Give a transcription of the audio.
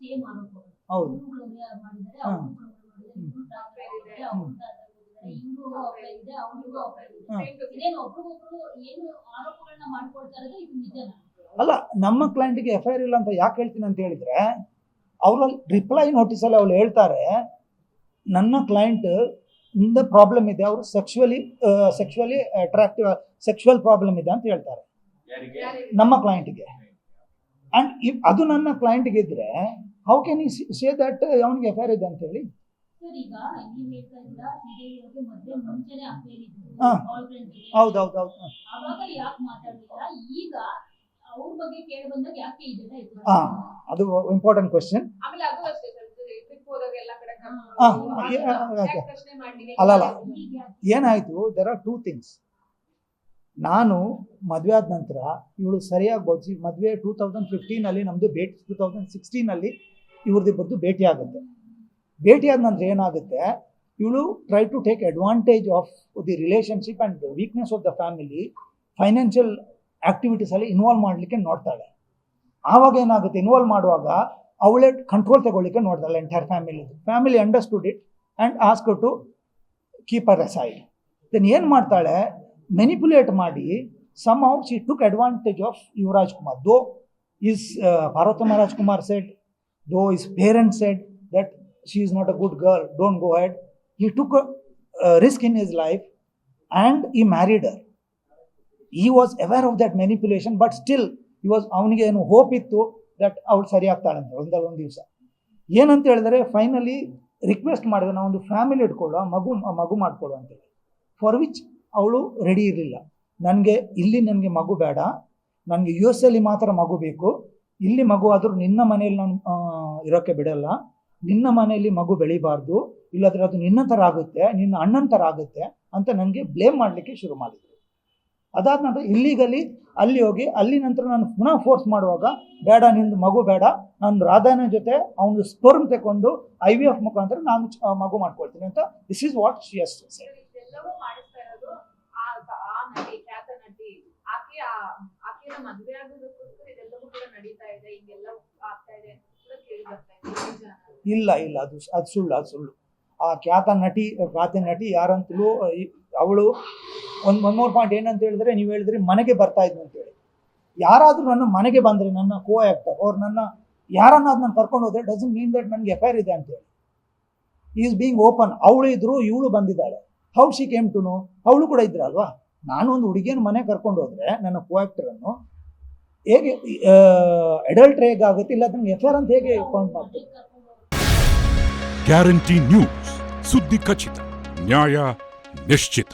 Same ಆರೋಪಗಳು. ಹೌದು. ಇವ್ರು ಮಾಡಿದ್ದಾರೆ, ಹಾ. ಅವ್ರು ಮಾಡಿದ್ದಾರೆ, ಇವ್ರು ಟ್ರಾನ್ಸ್ಫರ್ ಇದೆ, ಅವ್ರು ಇವ್ರು ಅಫೈರ್ ಇದೆ, ಅವ್ರಿಗೂ ಅಫೈರ್ ಇದೆ. ಇದೇನು ಒಬ್ರಿಗೊಬ್ರು ಏನು ಆರೋಪಗಳನ್ನ ಮಾಡ್ಕೊಳ್ತಾ ಇರೋದು ಇದು ನಿಜನಾ? ಅಲ್ಲ, ನಮ್ಮ ಕ್ಲೈಂಟ್ಗೆ FIR ಇಲ್ಲ ಅಂತ ಯಾಕೆ ಹೇಳ್ತೀನಿ ಅಂತ ಹೇಳಿದ್ರೆ, ಅವರಲ್ಲಿ ರಿಪ್ಲೈ ನೋಟಿಸಲ್ಲಿ ಅವ್ರು ಹೇಳ್ತಾರೆ, ನನ್ನ ಕ್ಲೈಂಟ್ ಇಂದ ಪ್ರಾಬ್ಲಮ್ ಇದೆ, ಅವರು ಸೆಕ್ಷುವಲಿ ಅಟ್ರಾಕ್ಟಿವ್ ಸೆಕ್ಷುವಲ್ ಪ್ರಾಬ್ಲಮ್ ಇದೆ ಅಂತ ಹೇಳ್ತಾರೆ ನಮ್ಮ ಕ್ಲೈಂಟ್ಗೆ. ಅಂಡ್ ಅದು ನನ್ನ ಕ್ಲೈಂಟ್ಗೆ ಇದ್ರೆ ಹೌ ಕ್ಯಾನ್ ಈ ಸೇ ದಟ್ ಅವನಿಗೆ FIR ಇದೆ ಅಂತ ಹೇಳಿ? ಸರ್, ಈಗ ನೀವು ಹೇಳ್ತಾ ಇದ್ದೀರಾ ಶ್ರೀದೇವಿಯವರಿಗೆ ಮದುವೆ ಮುಂಚೆನೇ ಅಫೇರ್ ಇತ್ತು, ಹಾ. ಆಲ್ ಫ್ರೆಂಡ್ಸ್ ಇದೆ. ಹೌದೌದು. ಅವಾಗ ಯಾಕೆ ಮಾತಾಡ್ಲಿಲ್ಲ? ಈಗ ಅವ್ರ ಬಗ್ಗೆ ಕೇಳಿ ಬಂದಾಗ ಯಾಕೆ ಇದೆಲ್ಲ ಇತ್ತು? ಅದು ಇಂಪಾರ್ಟೆಂಟ್ ಕ್ವೆಶ್ಚನ್. ಆಮೇಲೆ ಅದು ಅಷ್ಟೇ ಸರ್, ಟ್ರಿಪ್ ಹೋದಾಗ ಎಲ್ಲ ಕಡೆ ಪ್ರಶ್ನೆ ಮಾಡ್ಲಿಲ್ಲ. ಅಲ್ಲಲ್ಲ, ಏನಾಯ್ತು, ದೇರ್ ಆರ್ ಟೂ ಥಿಂಗ್ಸ್. ನಾನು ಮದುವೆ ಆದ ನಂತರ ಇವಳು ಸರಿಯಾಗಿ ಬೋಧಿಸಿ, ಮದುವೆ 2015 ನಮ್ಮದು 2016 ಇವ್ರದ್ದಿಬ್ಬರದ್ದು ಭೇಟಿ ಆಗುತ್ತೆ. ಭೇಟಿ ಆದ ನಂತರ ಏನಾಗುತ್ತೆ, ಇವಳು try to take advantage of the relationship and weakness of the family, financial ಆಕ್ಟಿವಿಟೀಸಲ್ಲಿ ಇನ್ವಾಲ್ವ್ ಮಾಡಲಿಕ್ಕೆ ನೋಡ್ತಾಳೆ. ಆವಾಗ ಏನಾಗುತ್ತೆ, ಇನ್ವಾಲ್ವ್ ಮಾಡುವಾಗ ಅವಳೇ ಕಂಟ್ರೋಲ್ ತಗೊಳ್ಳಿಕ್ಕೆ ನೋಡ್ತಾಳೆ entire family understood it and ask to keep her aside. Then ಏನು ಮಾಡ್ತಾಳೆ, ಮೆನಿಪ್ಯುಲೇಟ್ ಮಾಡಿ somehow she took advantage of Yuvraj Kumar. Though his Parvatama Rajkumar said, though his parents said that she is not a good girl, don't go ahead, he took a risk in his life and he married her. He was aware of that manipulation, but still he was, ಅವನಿಗೆ ಏನು hope ಇತ್ತು that ಅವಳು ಸರಿ ಆಗ್ತಾಳೆ ಅಂತ. ಒಂದು ದಿವಸ ಏನಂತ ಹೇಳಿದ್ರೆ, ಫೈನಲಿ ರಿಕ್ವೆಸ್ಟ್ ಮಾಡಿದ್ರೆ, ನಾವೊಂದು ಫ್ಯಾಮಿಲಿ ಇಟ್ಕೊಳ್ಳೋ, ಮಗು ಮಾಡ್ಕೊಳ್ಳೋ ಅಂತೇಳಿ. ಫಾರ್ ವಿಚ್ ಅವಳು ರೆಡಿ ಇರಲಿಲ್ಲ. ನನಗೆ ಮಗು ಬೇಡ, ನನಗೆ US ಅಲ್ಲಿ ಮಾತ್ರ ಮಗು ಬೇಕು, ಇಲ್ಲಿ ಮಗು ಆದರೂ ನಿನ್ನ ಮನೆಯಲ್ಲಿ ನಾನು ಇರೋಕ್ಕೆ ಬಿಡಲ್ಲ, ನಿನ್ನ ಮನೆಯಲ್ಲಿ ಮಗು ಬೆಳಿಬಾರ್ದು, ಇಲ್ಲಾಂದರೆ ಅದು ನಿನ್ನ ಥರ ಆಗುತ್ತೆ, ನಿನ್ನ ಅಣ್ಣನ ಥರ ಆಗುತ್ತೆ ಅಂತ ನನಗೆ ಬ್ಲೇಮ್ ಮಾಡಲಿಕ್ಕೆ ಶುರು ಮಾಡಿದರು. ಅದಾದ ನಂತರ ಇಲ್ಲಿಗಲಿ ಅಲ್ಲಿ ಹೋಗಿ, ಅಲ್ಲಿ ನಂತರ ನಾನು ಪುನಃ ಫೋರ್ಸ್ ಮಾಡುವಾಗ, ಬೇಡ ನಿಂದು ಮಗು ಬೇಡ, ನಾನು ರಾಧಾನ ಜೊತೆ ಅವನು ಸ್ಪರ್ಮ್ ತಗೊಂಡು IVF ಮುಖಾಂತರ ನಾನು ಮಗು ಮಾಡ್ಕೊಳ್ತೀನಿ ಅಂತ. This is what she has shed. ಇದೆಲ್ಲವೂ ಮಾಡಿಸ್ತಾ ಇರೋದು ಆ ನಟಿ, ಖ್ಯಾತ ನಟಿ. ಆಕೆಯ ಮದುವೆ ಆಗೋದಕ್ಕೋಸ್ಕರ ಇದೆಲ್ಲವೂ ಕೂಡ ನಡೀತಾ ಇದೆ, ಹಿಂಗೆಲ್ಲ ಆಗ್ತಾ ಇದೆ ಕೂಡ ಕೇಳಿ ಬರ್ತಾ ಇದೆ. ಇಲ್ಲ, ಅದು ಸುಳ್ಳು. ಆ ಖ್ಯಾತ ನಟಿ ಯಾರಂತಲೂ, ಅವಳು ಒಂದು ಮೋರ್ ಪಾಯಿಂಟ್ ಏನಂತ ಹೇಳಿದ್ರೆ, ನೀವು ಹೇಳಿದ್ರಿ ಮನೆಗೆ ಬರ್ತಾ ಇದ್ನು ಅಂತೇಳಿ. ಯಾರಾದರೂ ನನ್ನ ಮನೆಗೆ ಬಂದರೆ, ನನ್ನ ಕೋ ಆ್ಯಕ್ಟರ್ ಅವ್ರು ನನ್ನ ಯಾರನ್ನಾದ್ರು ನಾನು ಕರ್ಕೊಂಡು ಹೋದ್ರೆ, ಡಸಂಟ್ ಮೀನ್ ದಟ್ ನನಗೆ FIR ಇದೆ ಅಂತೇಳಿ. Is being open. ಅವಳು ಇದ್ರು, ಇವಳು ಬಂದಿದ್ದಾಳೆ. How she came to know? ಅವಳು ಕೂಡ ಇದ್ರಲ್ವಾ. ನಾನು ಒಂದು ಹುಡುಗಿಯನ್ನು ಮನೆ ಕರ್ಕೊಂಡು ಹೋದ್ರೆ, ನನ್ನ ಕೋ ಆ್ಯಕ್ಟರನ್ನು ಹೇಗೆ ಅಡಲ್ಟ್ರಿ ಹೇಗಾಗುತ್ತೆ, ಇಲ್ಲ ನನಗೆ FIR ಅಂತ ಹೇಗೆ ಪಾಯಿಂಟ್ ಮಾಡ್ತೀನಿ? ಗ್ಯಾರಂಟಿ ನ್ಯೂಸ್, ಸುದ್ದಿ ಖಚಿತ, ನ್ಯಾಯ ನಿಶ್ಚಿತ.